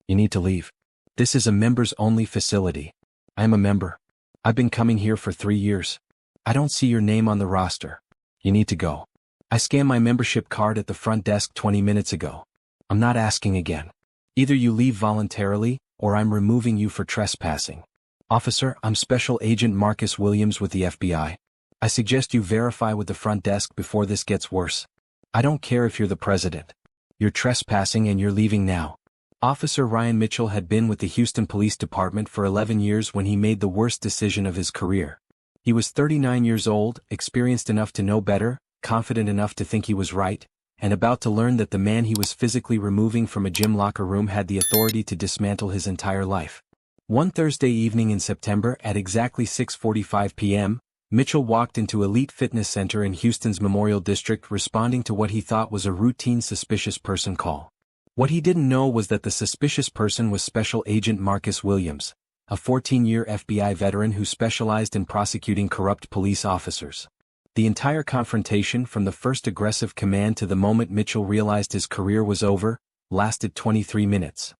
You need to leave. This is a members-only facility. I am a member. I've been coming here for 3 years. I don't see your name on the roster. You need to go. I scanned my membership card at the front desk 20 minutes ago. I'm not asking again. Either you leave voluntarily, or I'm removing you for trespassing. Officer, I'm Special Agent Marcus Williams with the FBI. I suggest you verify with the front desk before this gets worse. I don't care if you're the president. You're trespassing and you're leaving now. Officer Ryan Mitchell had been with the Houston Police Department for 11 years when he made the worst decision of his career. He was 39 years old, experienced enough to know better, confident enough to think he was right, and about to learn that the man he was physically removing from a gym locker room had the authority to dismantle his entire life. One Thursday evening in September at exactly 6:45 p.m., Mitchell walked into Elite Fitness Center in Houston's Memorial District responding to what he thought was a routine suspicious person call. What he didn't know was that the suspicious person was Special Agent Marcus Williams, a 14-year FBI veteran who specialized in prosecuting corrupt police officers. The entire confrontation, from the first aggressive command to the moment Mitchell realized his career was over, lasted 23 minutes.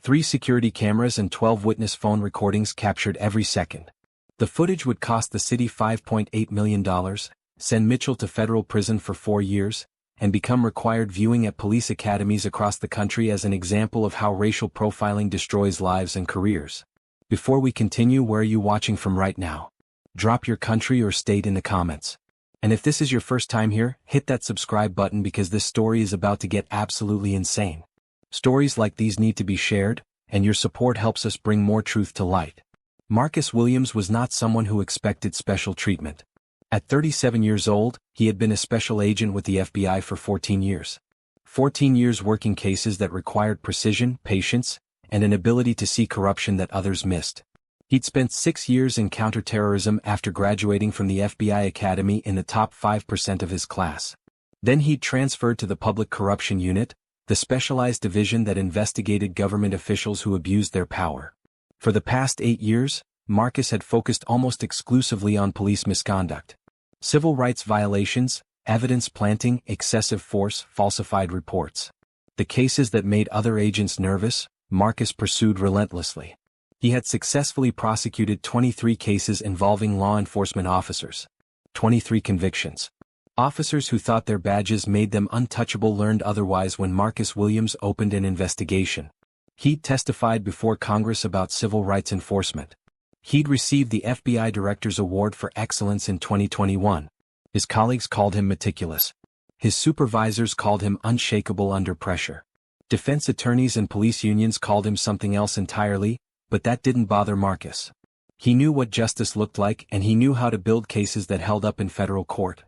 3 security cameras and 12 witness phone recordings captured every second. The footage would cost the city $5.8 million, send Mitchell to federal prison for 4 years, and become required viewing at police academies across the country as an example of how racial profiling destroys lives and careers. Before we continue, where are you watching from right now? Drop your country or state in the comments. And if this is your first time here, hit that subscribe button because this story is about to get absolutely insane. Stories like these need to be shared, and your support helps us bring more truth to light. Marcus Williams was not someone who expected special treatment. At 37 years old, he had been a special agent with the FBI for 14 years. 14 years working cases that required precision, patience, and an ability to see corruption that others missed. He'd spent 6 years in counterterrorism after graduating from the FBI Academy in the top 5% of his class. Then he'd transferred to the Public Corruption Unit, the specialized division that investigated government officials who abused their power. For the past 8 years, Marcus had focused almost exclusively on police misconduct. Civil rights violations, evidence planting, excessive force, falsified reports. The cases that made other agents nervous, Marcus pursued relentlessly. He had successfully prosecuted 23 cases involving law enforcement officers. 23 convictions. Officers who thought their badges made them untouchable learned otherwise when Marcus Williams opened an investigation. He'd testified before Congress about civil rights enforcement. He'd received the FBI Director's Award for Excellence in 2021. His colleagues called him meticulous. His supervisors called him unshakable under pressure. Defense attorneys and police unions called him something else entirely, but that didn't bother Marcus. He knew what justice looked like and he knew how to build cases that held up in federal court.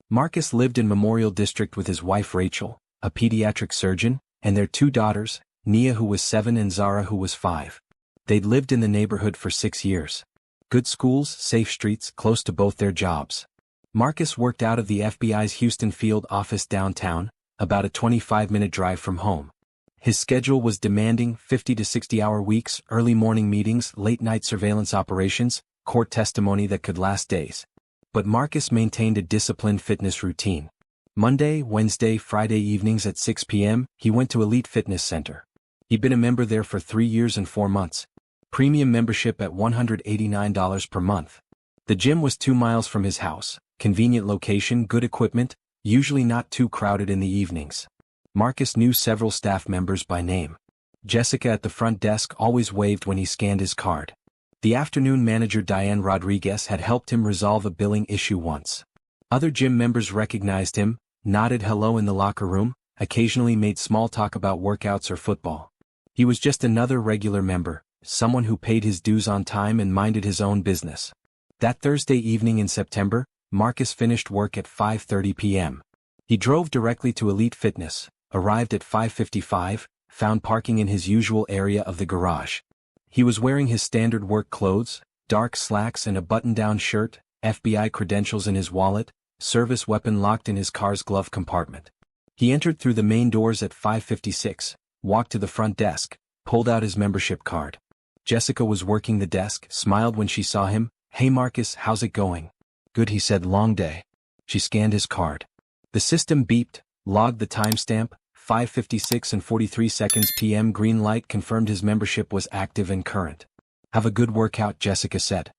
Marcus lived in Memorial District with his wife Rachel, a pediatric surgeon, and their 2 daughters, Nia who was 7 and Zara who was 5. They'd lived in the neighborhood for 6 years. Good schools, safe streets, close to both their jobs. Marcus worked out of the FBI's Houston field office downtown, about a 25-minute drive from home. His schedule was demanding, 50 to 60-hour weeks, early morning meetings, late-night surveillance operations, court testimony that could last days. But Marcus maintained a disciplined fitness routine. Monday, Wednesday, Friday evenings at 6 p.m., he went to Elite Fitness Center. He'd been a member there for 3 years and 4 months. Premium membership at $189 per month. The gym was 2 miles from his house, convenient location, good equipment, usually not too crowded in the evenings. Marcus knew several staff members by name. Jessica at the front desk always waved when he scanned his card. The afternoon manager Diane Rodriguez had helped him resolve a billing issue once. Other gym members recognized him, nodded hello in the locker room, occasionally made small talk about workouts or football. He was just another regular member, someone who paid his dues on time and minded his own business. That Thursday evening in September, Marcus finished work at 5:30 p.m. He drove directly to Elite Fitness, arrived at 5:55, found parking in his usual area of the garage. He was wearing his standard work clothes, dark slacks and a button-down shirt, FBI credentials in his wallet, service weapon locked in his car's glove compartment. He entered through the main doors at 5:56, walked to the front desk, pulled out his membership card. Jessica was working the desk, smiled when she saw him. "Hey Marcus, how's it going?" "Good," he said. "Long day." She scanned his card. The system beeped, logged the timestamp, 5:56 and 43 seconds p.m. Green light confirmed his membership was active and current. Have a good workout, Jessica said.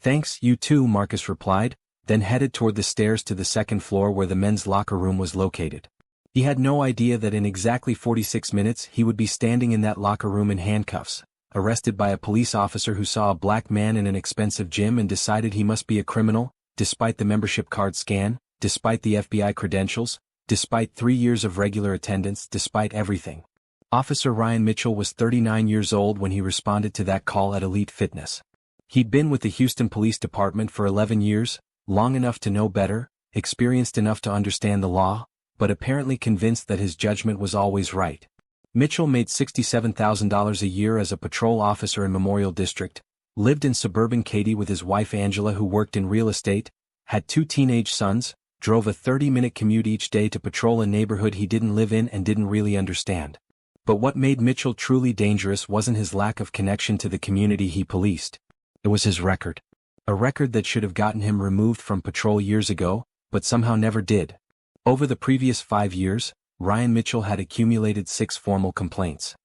Thanks, you too, Marcus replied, then headed toward the stairs to the second floor where the men's locker room was located. He had no idea that in exactly 46 minutes he would be standing in that locker room in handcuffs, arrested by a police officer who saw a black man in an expensive gym and decided he must be a criminal, despite the membership card scan, despite the FBI credentials, despite 3 years of regular attendance, despite everything. Officer Ryan Mitchell was 39 years old when he responded to that call at Elite Fitness. He'd been with the Houston Police Department for 11 years, long enough to know better, experienced enough to understand the law, but apparently convinced that his judgment was always right. Mitchell made $67,000 a year as a patrol officer in Memorial District, lived in suburban Katy with his wife Angela, who worked in real estate, had 2 teenage sons, drove a 30-minute commute each day to patrol a neighborhood he didn't live in and didn't really understand. But what made Mitchell truly dangerous wasn't his lack of connection to the community he policed. It was his record. A record that should have gotten him removed from patrol years ago, but somehow never did. Over the previous 5 years, Ryan Mitchell had accumulated 6 formal complaints.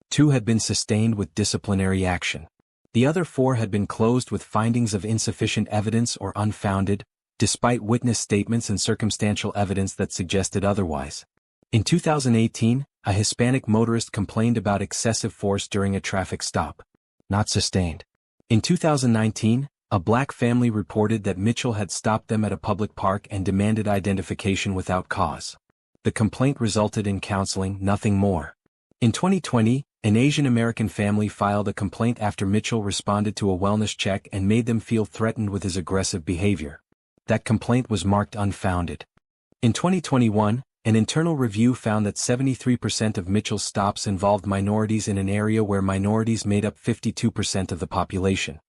2 had been sustained with disciplinary action. The other 4 had been closed with findings of insufficient evidence or unfounded, despite witness statements and circumstantial evidence that suggested otherwise. In 2018, a Hispanic motorist complained about excessive force during a traffic stop. Not sustained. In 2019, a black family reported that Mitchell had stopped them at a public park and demanded identification without cause. The complaint resulted in counseling, nothing more. In 2020, an Asian American family filed a complaint after Mitchell responded to a wellness check and made them feel threatened with his aggressive behavior. That complaint was marked unfounded. In 2021, an internal review found that 73% of Mitchell's stops involved minorities in an area where minorities made up 52% of the population.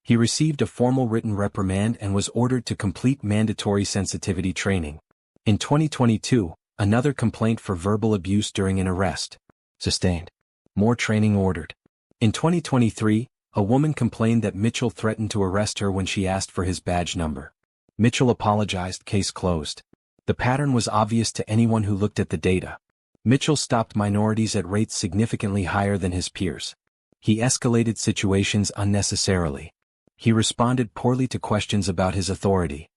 He received a formal written reprimand and was ordered to complete mandatory sensitivity training. In 2022, another complaint for verbal abuse during an arrest. Sustained. More training ordered. In 2023, a woman complained that Mitchell threatened to arrest her when she asked for his badge number. Mitchell apologized, case closed. The pattern was obvious to anyone who looked at the data. Mitchell stopped minorities at rates significantly higher than his peers. He escalated situations unnecessarily. He responded poorly to questions about his authority.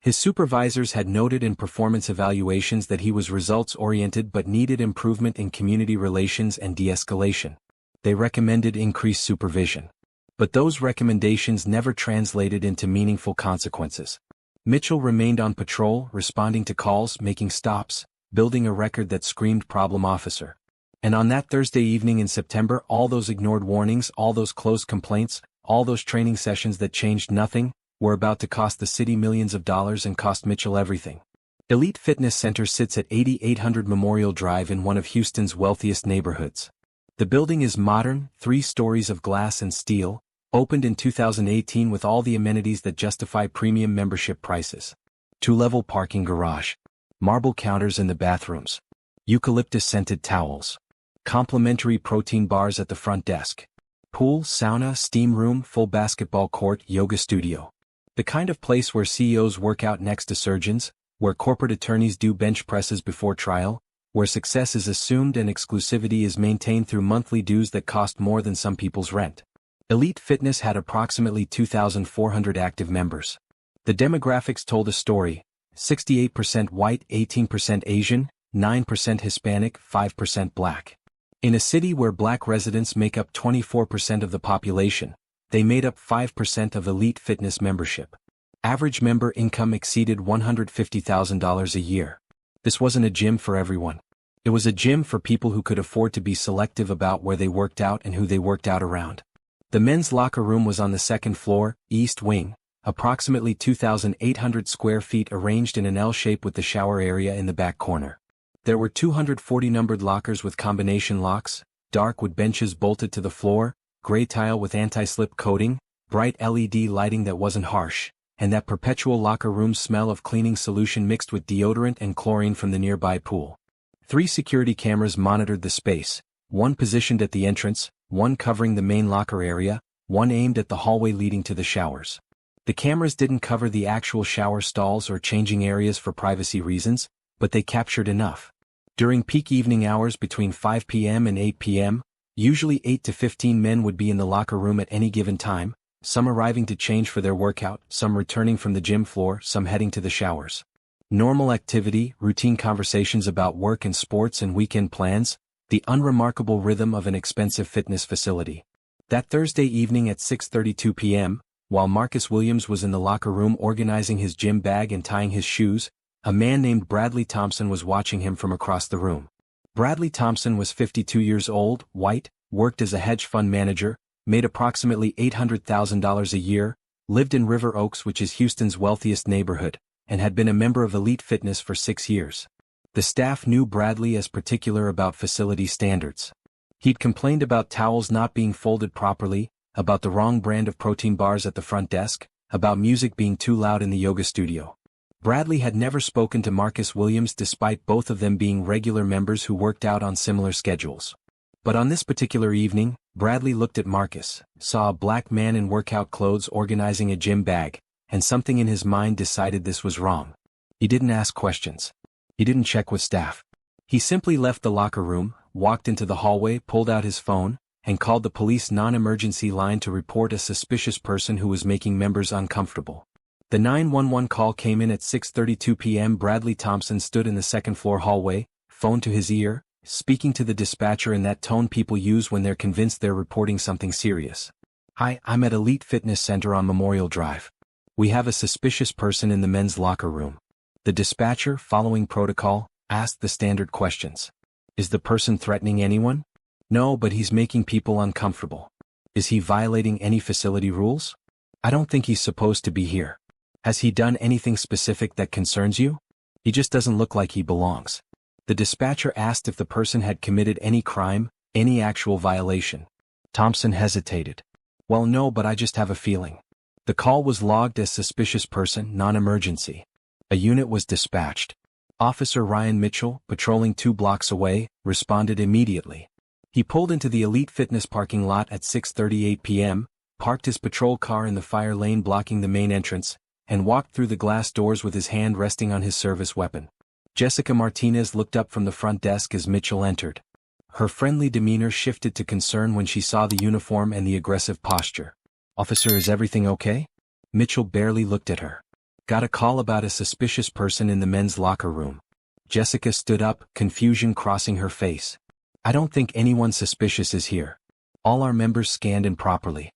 His supervisors had noted in performance evaluations that he was results-oriented but needed improvement in community relations and de-escalation. They recommended increased supervision. But those recommendations never translated into meaningful consequences. Mitchell remained on patrol, responding to calls, making stops, building a record that screamed problem officer. And on that Thursday evening in September, all those ignored warnings, all those closed complaints, all those training sessions that changed nothing, were about to cost the city millions of dollars and cost Mitchell everything. Elite Fitness Center sits at 8800 Memorial Drive in one of Houston's wealthiest neighborhoods. The building is modern, 3 stories of glass and steel, opened in 2018 with all the amenities that justify premium membership prices. 2-level parking garage. Marble counters in the bathrooms. Eucalyptus-scented towels. Complimentary protein bars at the front desk. Pool, sauna, steam room, full basketball court, yoga studio. The kind of place where CEOs work out next to surgeons, where corporate attorneys do bench presses before trial, where success is assumed and exclusivity is maintained through monthly dues that cost more than some people's rent. Elite Fitness had approximately 2,400 active members. The demographics told a story: 68% white, 18% Asian, 9% Hispanic, 5% black. In a city where black residents make up 24% of the population, they made up 5% of Elite Fitness membership. Average member income exceeded $150,000 a year. This wasn't a gym for everyone. It was a gym for people who could afford to be selective about where they worked out and who they worked out around. The men's locker room was on the second floor, east wing, approximately 2,800 square feet arranged in an L shape with the shower area in the back corner. There were 240 numbered lockers with combination locks, dark wood benches bolted to the floor, gray tile with anti-slip coating, bright LED lighting that wasn't harsh, and that perpetual locker room smell of cleaning solution mixed with deodorant and chlorine from the nearby pool. 3 security cameras monitored the space, one positioned at the entrance, one covering the main locker area, one aimed at the hallway leading to the showers. The cameras didn't cover the actual shower stalls or changing areas for privacy reasons, but they captured enough. During peak evening hours between 5 p.m. and 8 p.m., usually 8 to 15 men would be in the locker room at any given time, some arriving to change for their workout, some returning from the gym floor, some heading to the showers. Normal activity, routine conversations about work and sports and weekend plans, the unremarkable rhythm of an expensive fitness facility. That Thursday evening at 6:32 p.m., while Marcus Williams was in the locker room organizing his gym bag and tying his shoes, a man named Bradley Thompson was watching him from across the room. Bradley Thompson was 52 years old, white, worked as a hedge fund manager, made approximately $800,000 a year, lived in River Oaks, which is Houston's wealthiest neighborhood, and had been a member of Elite Fitness for 6 years. The staff knew Bradley as particular about facility standards. He'd complained about towels not being folded properly, about the wrong brand of protein bars at the front desk, about music being too loud in the yoga studio. Bradley had never spoken to Marcus Williams despite both of them being regular members who worked out on similar schedules. But on this particular evening, Bradley looked at Marcus, saw a black man in workout clothes organizing a gym bag, and something in his mind decided this was wrong. He didn't ask questions. He didn't check with staff. He simply left the locker room, walked into the hallway, pulled out his phone, and called the police non-emergency line to report a suspicious person who was making members uncomfortable. The 911 call came in at 6:32 p.m. Bradley Thompson stood in the second-floor hallway, phone to his ear, speaking to the dispatcher in that tone people use when they're convinced they're reporting something serious. "Hi, I'm at Elite Fitness Center on Memorial Drive. We have a suspicious person in the men's locker room." The dispatcher, following protocol, asked the standard questions. "Is the person threatening anyone?" "No, but he's making people uncomfortable." "Is he violating any facility rules?" "I don't think he's supposed to be here." "Has he done anything specific that concerns you?" "He just doesn't look like he belongs." The dispatcher asked if the person had committed any crime, any actual violation. Thompson hesitated. "Well, no, but I just have a feeling." The call was logged as suspicious person, non-emergency. A unit was dispatched. Officer Ryan Mitchell, patrolling 2 blocks away, responded immediately. He pulled into the Elite Fitness parking lot at 6:38 p.m., parked his patrol car in the fire lane blocking the main entrance, and walked through the glass doors with his hand resting on his service weapon. Jessica Martinez looked up from the front desk as Mitchell entered. Her friendly demeanor shifted to concern when she saw the uniform and the aggressive posture. "Officer, is everything okay?" Mitchell barely looked at her. "Got a call about a suspicious person in the men's locker room." Jessica stood up, confusion crossing her face. "I don't think anyone suspicious is here. All our members scanned in properly.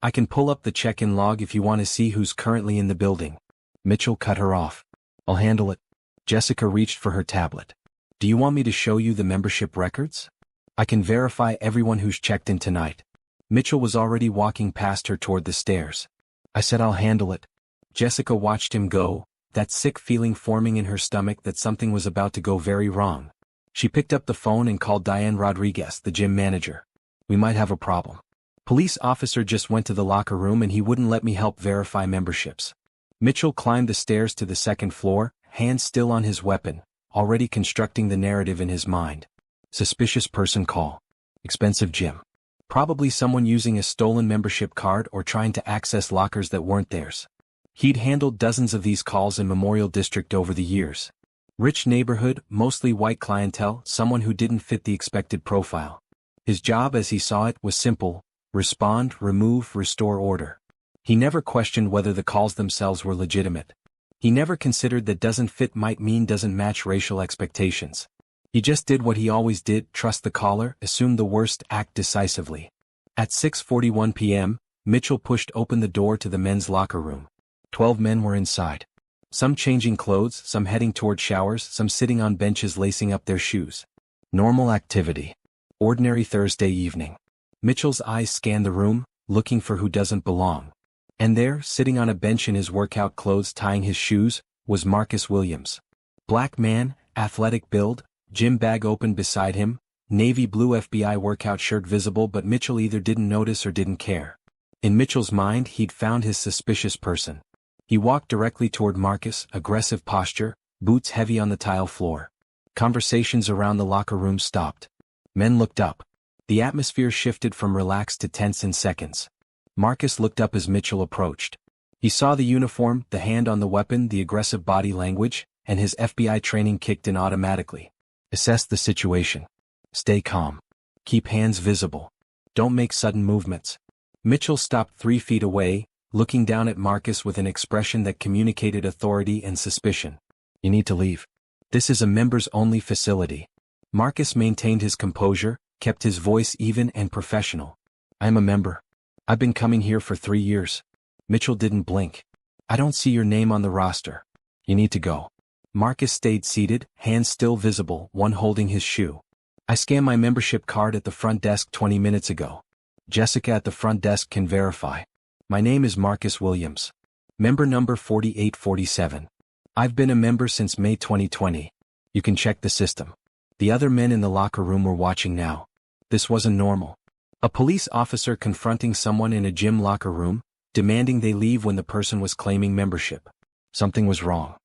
I can pull up the check-in log if you want to see who's currently in the building." Mitchell cut her off. "I'll handle it." Jessica reached for her tablet. "Do you want me to show you the membership records? I can verify everyone who's checked in tonight." Mitchell was already walking past her toward the stairs. "I said I'll handle it." Jessica watched him go, that sick feeling forming in her stomach that something was about to go very wrong. She picked up the phone and called Diane Rodriguez, the gym manager. "We might have a problem. Police officer just went to the locker room and he wouldn't let me help verify memberships." Mitchell climbed the stairs to the second floor, hand still on his weapon, already constructing the narrative in his mind. Suspicious person call. Expensive gym. Probably someone using a stolen membership card or trying to access lockers that weren't theirs. He'd handled dozens of these calls in Memorial District over the years. Rich neighborhood, mostly white clientele, someone who didn't fit the expected profile. His job as he saw it was simple: respond, remove, restore order. He never questioned whether the calls themselves were legitimate. He never considered that doesn't fit might mean doesn't match racial expectations. He just did what he always did: trust the caller, assume the worst, act decisively. At 6:41 p.m., Mitchell pushed open the door to the men's locker room. 12 men were inside. Some changing clothes, some heading toward showers, some sitting on benches lacing up their shoes. Normal activity. Ordinary Thursday evening. Mitchell's eyes scanned the room, looking for who doesn't belong. And there, sitting on a bench in his workout clothes tying his shoes, was Marcus Williams. Black man, athletic build, gym bag open beside him, navy blue FBI workout shirt visible, but Mitchell either didn't notice or didn't care. In Mitchell's mind, he'd found his suspicious person. He walked directly toward Marcus, aggressive posture, boots heavy on the tile floor. Conversations around the locker room stopped. Men looked up. The atmosphere shifted from relaxed to tense in seconds. Marcus looked up as Mitchell approached. He saw the uniform, the hand on the weapon, the aggressive body language, and his FBI training kicked in automatically. Assess the situation. Stay calm. Keep hands visible. Don't make sudden movements. Mitchell stopped 3 feet away, looking down at Marcus with an expression that communicated authority and suspicion. You need to leave. This is a members-only facility. Marcus maintained his composure, kept his voice even and professional. I'm a member. I've been coming here for 3 years. Mitchell didn't blink. I don't see your name on the roster. You need to go. Marcus stayed seated, hands still visible, one holding his shoe. I scanned my membership card at the front desk 20 minutes ago. Jessica at the front desk can verify. My name is Marcus Williams. Member number 4847. I've been a member since May 2020. You can check the system. The other men in the locker room were watching now. This wasn't normal. A police officer confronting someone in a gym locker room, demanding they leave when the person was claiming membership. Something was wrong.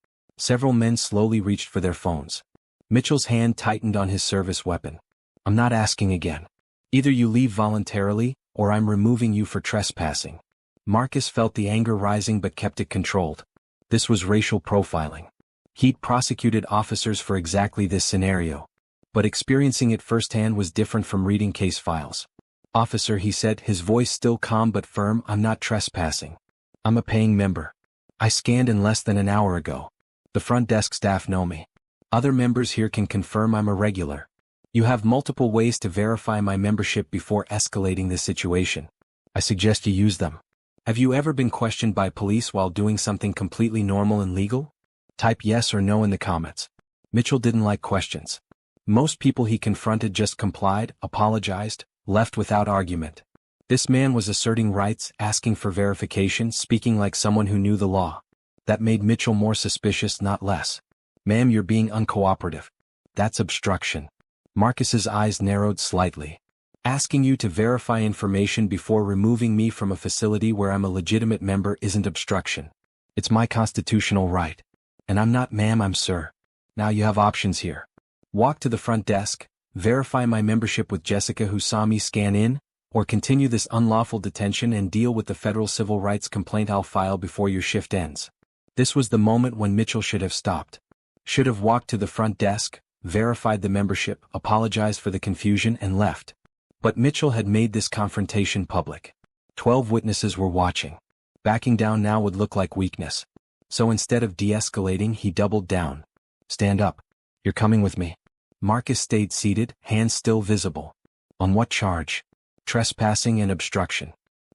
Several men slowly reached for their phones. Mitchell's hand tightened on his service weapon. I'm not asking again. Either you leave voluntarily, or I'm removing you for trespassing. Marcus felt the anger rising but kept it controlled. This was racial profiling. He'd prosecuted officers for exactly this scenario. But experiencing it firsthand was different from reading case files. Officer, he said, his voice still calm but firm, I'm not trespassing. I'm a paying member. I scanned in less than an hour ago. The front desk staff know me. Other members here can confirm I'm a regular. You have multiple ways to verify my membership before escalating this situation. I suggest you use them. Have you ever been questioned by police while doing something completely normal and legal? Type yes or no in the comments. Mitchell didn't like questions. Most people he confronted just complied, apologized, left without argument. This man was asserting rights, asking for verification, speaking like someone who knew the law. That made Mitchell more suspicious, not less. Ma'am, you're being uncooperative. That's obstruction. Marcus's eyes narrowed slightly. Asking you to verify information before removing me from a facility where I'm a legitimate member isn't obstruction. It's my constitutional right. And I'm not ma'am, I'm sir. Now you have options here. Walk to the front desk, verify my membership with Jessica who saw me scan in, or continue this unlawful detention and deal with the federal civil rights complaint I'll file before your shift ends. This was the moment when Mitchell should have stopped. Should have walked to the front desk, verified the membership, apologized for the confusion and left. But Mitchell had made this confrontation public. 12 witnesses were watching. Backing down now would look like weakness. So instead of de-escalating, he doubled down. Stand up. You're coming with me. Marcus stayed seated, hands still visible. On what charge? Trespassing and obstruction.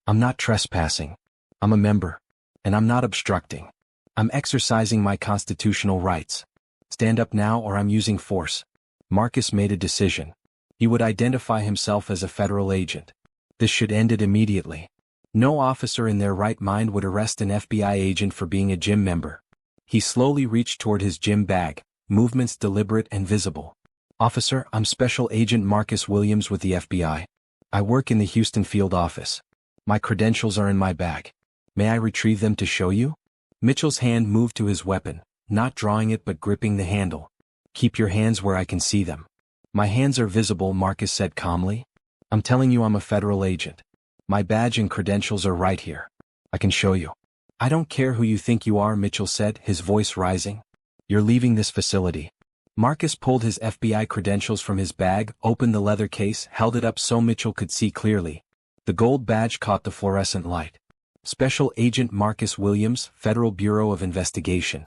I'm not trespassing. I'm a member. And I'm not obstructing. I'm exercising my constitutional rights. Stand up now or I'm using force. Marcus made a decision. He would identify himself as a federal agent. This should end it immediately. No officer in their right mind would arrest an FBI agent for being a gym member. He slowly reached toward his gym bag, movements deliberate and visible. Officer, I'm Special Agent Marcus Williams with the FBI. I work in the Houston field office. My credentials are in my bag. May I retrieve them to show you? Mitchell's hand moved to his weapon, not drawing it but gripping the handle. Keep your hands where I can see them. My hands are visible, Marcus said calmly. I'm telling you I'm a federal agent. My badge and credentials are right here. I can show you. I don't care who you think you are, Mitchell said, his voice rising. You're leaving this facility. Marcus pulled his FBI credentials from his bag, opened the leather case, held it up so Mitchell could see clearly. The gold badge caught the fluorescent light. Special Agent Marcus Williams, Federal Bureau of Investigation.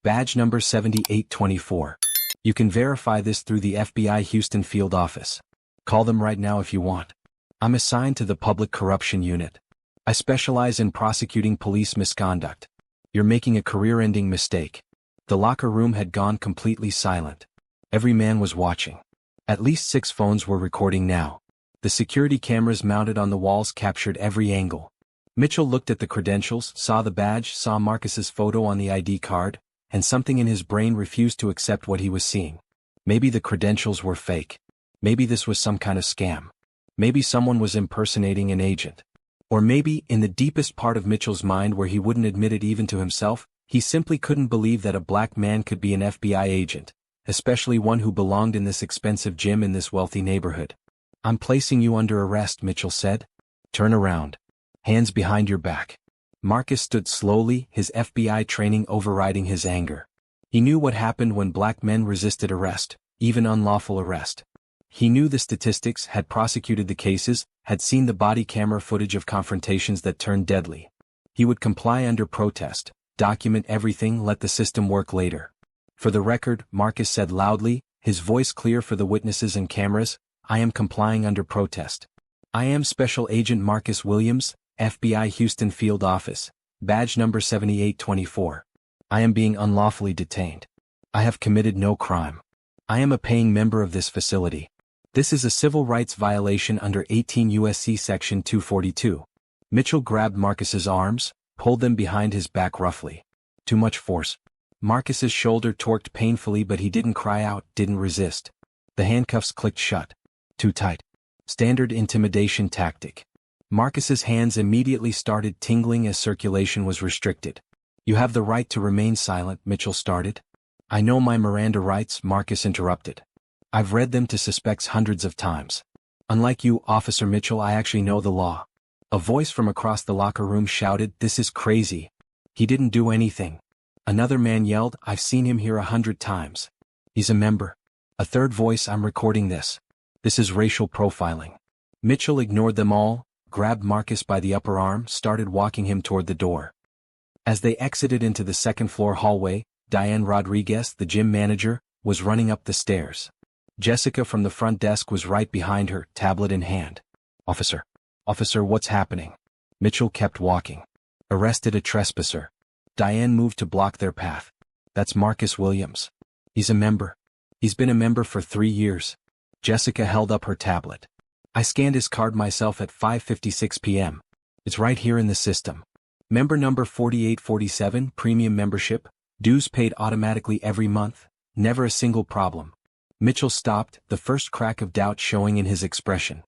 Badge number 7824. You can verify this through the FBI Houston field office. Call them right now if you want. I'm assigned to the Public Corruption Unit. I specialize in prosecuting police misconduct. You're making a career-ending mistake. The locker room had gone completely silent. Every man was watching. At least 6 phones were recording now. The security cameras mounted on the walls captured every angle. Mitchell looked at the credentials, saw the badge, saw Marcus's photo on the ID card, and something in his brain refused to accept what he was seeing. Maybe the credentials were fake. Maybe this was some kind of scam. Maybe someone was impersonating an agent. Or maybe, in the deepest part of Mitchell's mind where he wouldn't admit it even to himself, he simply couldn't believe that a black man could be an FBI agent, especially one who belonged in this expensive gym in this wealthy neighborhood. I'm placing you under arrest, Mitchell said. Turn around. Hands behind your back. Marcus stood slowly, his FBI training overriding his anger. He knew what happened when black men resisted arrest. even unlawful arrest. He knew the statistics, had prosecuted the cases, had seen the body camera footage of confrontations that turned deadly. He would comply under protest, document everything, let the system work later. For the record, Marcus said loudly, his voice clear for the witnesses and cameras, I am complying under protest. I am Special Agent Marcus Williams, FBI Houston Field Office, badge number 7824. I am being unlawfully detained. I have committed no crime. I am a paying member of this facility. This is a civil rights violation under 18 U.S.C. Section 242. Mitchell grabbed Marcus's arms, pulled them behind his back roughly. Too much force. Marcus's shoulder torqued painfully, but he didn't cry out, didn't resist. The handcuffs clicked shut. Too tight. Standard intimidation tactic. Marcus's hands immediately started tingling as circulation was restricted. You have the right to remain silent, Mitchell started. I know my Miranda rights, Marcus interrupted. I've read them to suspects hundreds of times. Unlike you, Officer Mitchell, I actually know the law. A voice from across the locker room shouted, this is crazy. He didn't do anything. Another man yelled, I've seen him here 100 times. He's a member. A third voice, I'm recording this. This is racial profiling. Mitchell ignored them all, grabbed Marcus by the upper arm, started walking him toward the door. As they exited into the second-floor hallway, Diane Rodriguez, the gym manager, was running up the stairs. Jessica from the front desk was right behind her, tablet in hand. Officer, what's happening? Mitchell kept walking. Arrested a trespasser. Diane moved to block their path. That's Marcus Williams. He's a member. He's been a member for 3 years. Jessica held up her tablet. I scanned his card myself at 5:56 p.m. It's right here in the system. Member number 4847, premium membership, dues paid automatically every month, never a single problem. Mitchell stopped, the first crack of doubt showing in his expression.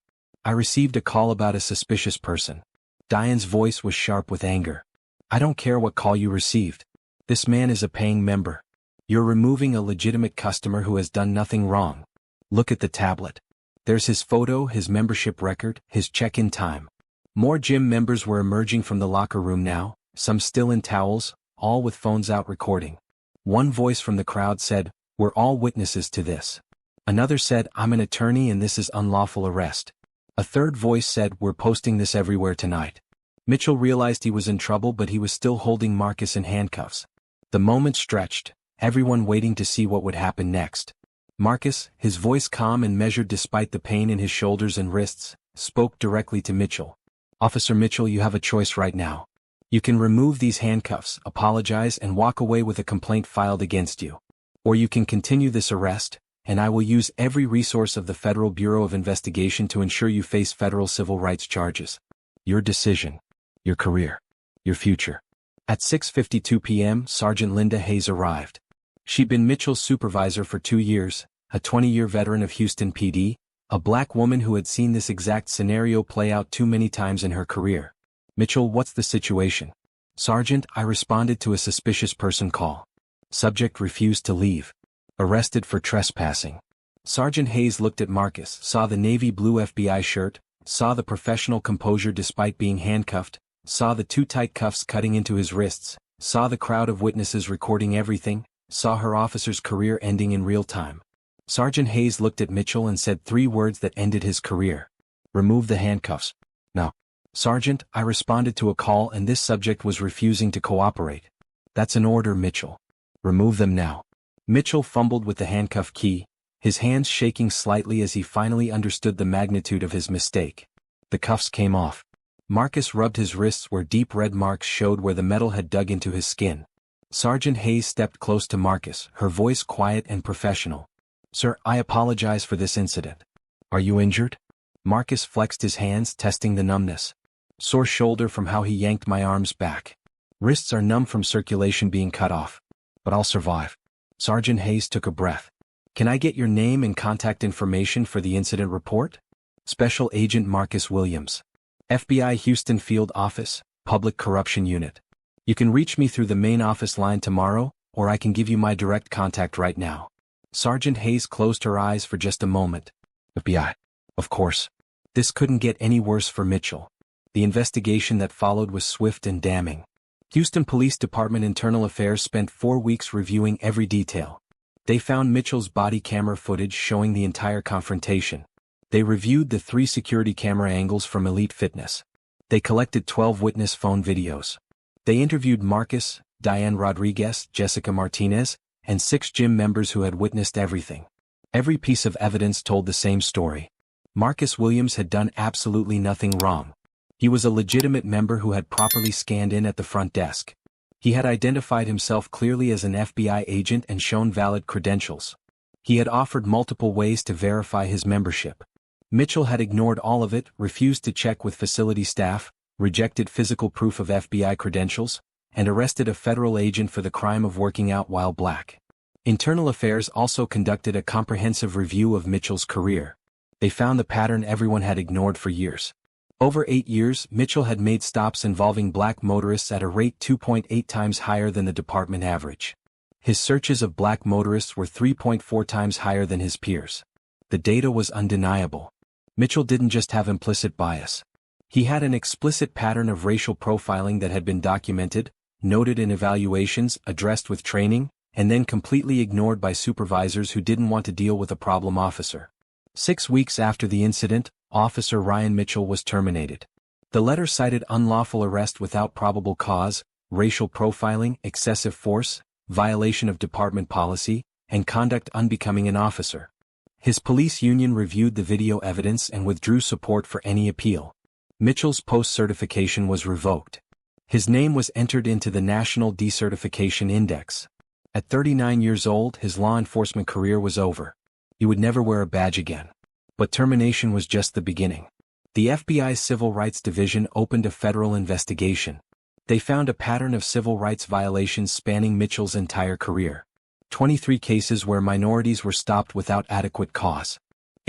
I received a call about a suspicious person. Diane's voice was sharp with anger. I don't care what call you received. This man is a paying member. You're removing a legitimate customer who has done nothing wrong. Look at the tablet. There's his photo, his membership record, his check-in time. More gym members were emerging from the locker room now, some still in towels, all with phones out recording. One voice from the crowd said, we're all witnesses to this. Another said, I'm an attorney and this is unlawful arrest. A third voice said, we're posting this everywhere tonight. Mitchell realized he was in trouble, but he was still holding Marcus in handcuffs. The moment stretched, everyone waiting to see what would happen next. Marcus, his voice calm and measured despite the pain in his shoulders and wrists, spoke directly to Mitchell. Officer Mitchell, you have a choice right now. You can remove these handcuffs, apologize, and walk away with a complaint filed against you. Or you can continue this arrest, and I will use every resource of the Federal Bureau of Investigation to ensure you face federal civil rights charges. Your decision. Your career. Your future. At 6:52 p.m., Sergeant Linda Hayes arrived. She'd been Mitchell's supervisor for 2 years, a 20-year veteran of Houston PD, a black woman who had seen this exact scenario play out too many times in her career. Mitchell, what's the situation? Sergeant, I responded to a suspicious person call. Subject refused to leave. Arrested for trespassing. Sergeant Hayes looked at Marcus, saw the navy blue FBI shirt, saw the professional composure despite being handcuffed, saw the too tight cuffs cutting into his wrists, saw the crowd of witnesses recording everything, saw her officer's career ending in real time. Sergeant Hayes looked at Mitchell and said 3 words that ended his career. Remove the handcuffs. No. Sergeant, I responded to a call and this subject was refusing to cooperate. That's an order, Mitchell. Remove them now. Mitchell fumbled with the handcuff key, his hands shaking slightly as he finally understood the magnitude of his mistake. The cuffs came off. Marcus rubbed his wrists where deep red marks showed where the metal had dug into his skin. Sergeant Hayes stepped close to Marcus, her voice quiet and professional. Sir, I apologize for this incident. Are you injured? Marcus flexed his hands, testing the numbness. Sore shoulder from how he yanked my arms back. Wrists are numb from circulation being cut off. But I'll survive. Sergeant Hayes took a breath. Can I get your name and contact information for the incident report? Special Agent Marcus Williams. FBI Houston Field Office, Public Corruption Unit. You can reach me through the main office line tomorrow, or I can give you my direct contact right now. Sergeant Hayes closed her eyes for just a moment. FBI. Of course. This couldn't get any worse for Mitchell. The investigation that followed was swift and damning. Houston Police Department Internal Affairs spent 4 weeks reviewing every detail. They found Mitchell's body camera footage showing the entire confrontation. They reviewed the 3 security camera angles from Elite Fitness. They collected 12 witness phone videos. They interviewed Marcus, Diane Rodriguez, Jessica Martinez, and 6 gym members who had witnessed everything. Every piece of evidence told the same story. Marcus Williams had done absolutely nothing wrong. He was a legitimate member who had properly scanned in at the front desk. He had identified himself clearly as an FBI agent and shown valid credentials. He had offered multiple ways to verify his membership. Mitchell had ignored all of it, refused to check with facility staff, rejected physical proof of FBI credentials, and arrested a federal agent for the crime of working out while black. Internal Affairs also conducted a comprehensive review of Mitchell's career. They found the pattern everyone had ignored for years. Over 8 years, Mitchell had made stops involving black motorists at a rate 2.8 times higher than the department average. His searches of black motorists were 3.4 times higher than his peers. The data was undeniable. Mitchell didn't just have implicit bias. He had an explicit pattern of racial profiling that had been documented, noted in evaluations, addressed with training, and then completely ignored by supervisors who didn't want to deal with a problem officer. 6 weeks after the incident, Officer Ryan Mitchell was terminated. The letter cited unlawful arrest without probable cause, racial profiling, excessive force, violation of department policy, and conduct unbecoming an officer. His police union reviewed the video evidence and withdrew support for any appeal. Mitchell's post-certification was revoked. His name was entered into the National Decertification Index. At 39 years old, his law enforcement career was over. He would never wear a badge again. But termination was just the beginning. The FBI's Civil Rights Division opened a federal investigation. They found a pattern of civil rights violations spanning Mitchell's entire career. 23 cases where minorities were stopped without adequate cause.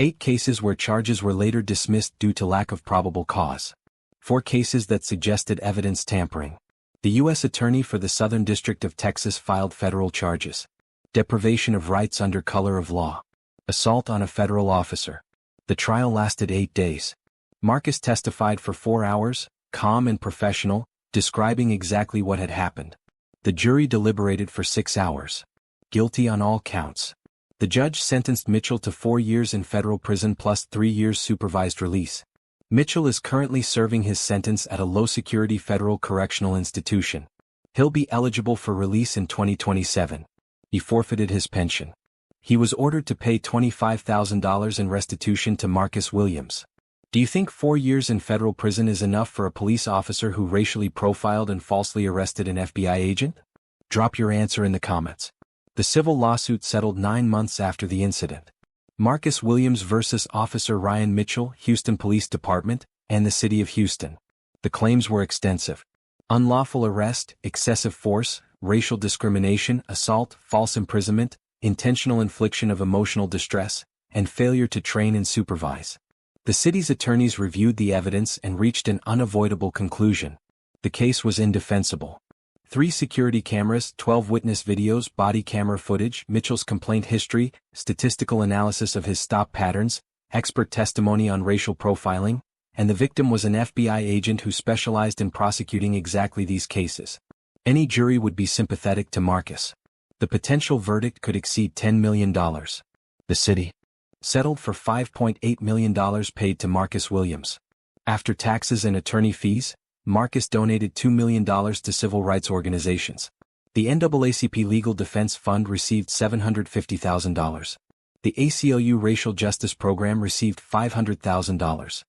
8 cases where charges were later dismissed due to lack of probable cause. 4 cases that suggested evidence tampering. The U.S. Attorney for the Southern District of Texas filed federal charges. Deprivation of rights under color of law. Assault on a federal officer. The trial lasted 8 days. Marcus testified for 4 hours, calm and professional, describing exactly what had happened. The jury deliberated for 6 hours. Guilty on all counts. The judge sentenced Mitchell to 4 years in federal prison plus 3 years supervised release. Mitchell is currently serving his sentence at a low-security federal correctional institution. He'll be eligible for release in 2027. He forfeited his pension. He was ordered to pay $25,000 in restitution to Marcus Williams. Do you think 4 years in federal prison is enough for a police officer who racially profiled and falsely arrested an FBI agent? Drop your answer in the comments. The civil lawsuit settled 9 months after the incident. Marcus Williams versus Officer Ryan Mitchell, Houston Police Department, and the City of Houston. The claims were extensive. Unlawful arrest, excessive force, racial discrimination, assault, false imprisonment, intentional infliction of emotional distress, and failure to train and supervise. The city's attorneys reviewed the evidence and reached an unavoidable conclusion. The case was indefensible. 3 security cameras, 12 witness videos, body camera footage, Mitchell's complaint history, statistical analysis of his stop patterns, expert testimony on racial profiling, and the victim was an FBI agent who specialized in prosecuting exactly these cases. Any jury would be sympathetic to Marcus. The potential verdict could exceed $10 million. The city settled for $5.8 million paid to Marcus Williams. After taxes and attorney fees, Marcus donated $2 million to civil rights organizations. The NAACP Legal Defense Fund received $750,000. The ACLU Racial Justice Program received $500,000.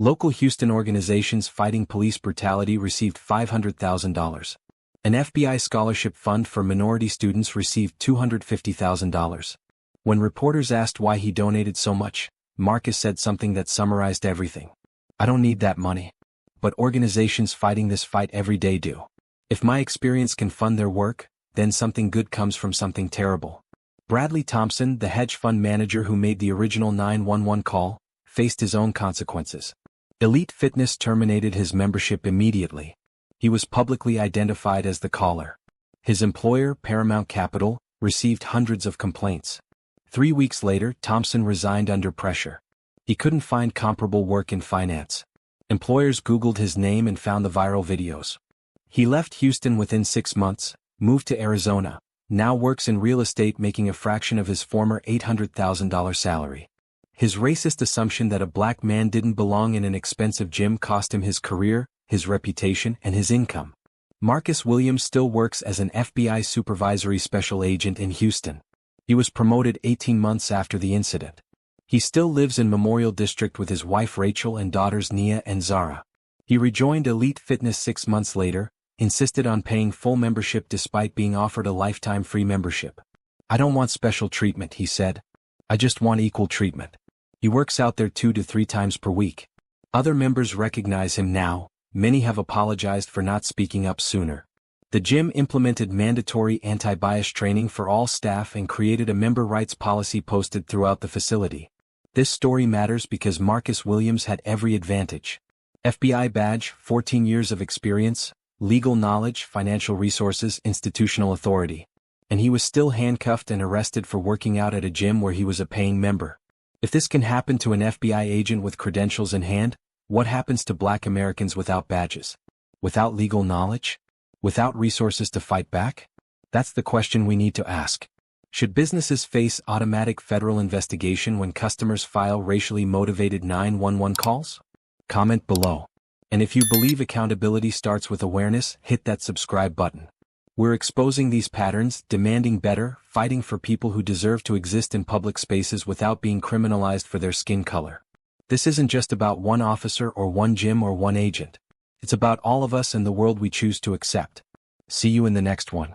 Local Houston organizations fighting police brutality received $500,000. An FBI scholarship fund for minority students received $250,000. When reporters asked why he donated so much, Marcus said something that summarized everything. "I don't need that money. But organizations fighting this fight every day do. If my experience can fund their work, then something good comes from something terrible." Bradley Thompson, the hedge fund manager who made the original 911 call, faced his own consequences. Elite Fitness terminated his membership immediately. He was publicly identified as the caller. His employer, Paramount Capital, received hundreds of complaints. 3 weeks later, Thompson resigned under pressure. He couldn't find comparable work in finance. Employers Googled his name and found the viral videos. He left Houston within 6 months, moved to Arizona, Now works in real estate making a fraction of his former $800,000 salary. His racist assumption that a black man didn't belong in an expensive gym cost him his career, his reputation, and his income. Marcus Williams still works as an FBI supervisory special agent in Houston. He was promoted 18 months after the incident. He still lives in Memorial District with his wife Rachel and daughters Nia and Zara. He rejoined Elite Fitness 6 months later, insisted on paying full membership despite being offered a lifetime free membership. "I don't want special treatment," he said. "I just want equal treatment." He works out there 2 to 3 times per week. Other members recognize him now. Many have apologized for not speaking up sooner. The gym implemented mandatory anti-bias training for all staff and created a member rights policy posted throughout the facility. This story matters because Marcus Williams had every advantage. FBI badge, 14 years of experience, legal knowledge, financial resources, institutional authority. And he was still handcuffed and arrested for working out at a gym where he was a paying member. If this can happen to an FBI agent with credentials in hand, what happens to black Americans without badges? Without legal knowledge? Without resources to fight back? That's the question we need to ask. Should businesses face automatic federal investigation when customers file racially motivated 911 calls? Comment below. And if you believe accountability starts with awareness, hit that subscribe button. We're exposing these patterns, demanding better, fighting for people who deserve to exist in public spaces without being criminalized for their skin color. This isn't just about one officer or one gym or one agent. It's about all of us and the world we choose to accept. See you in the next one.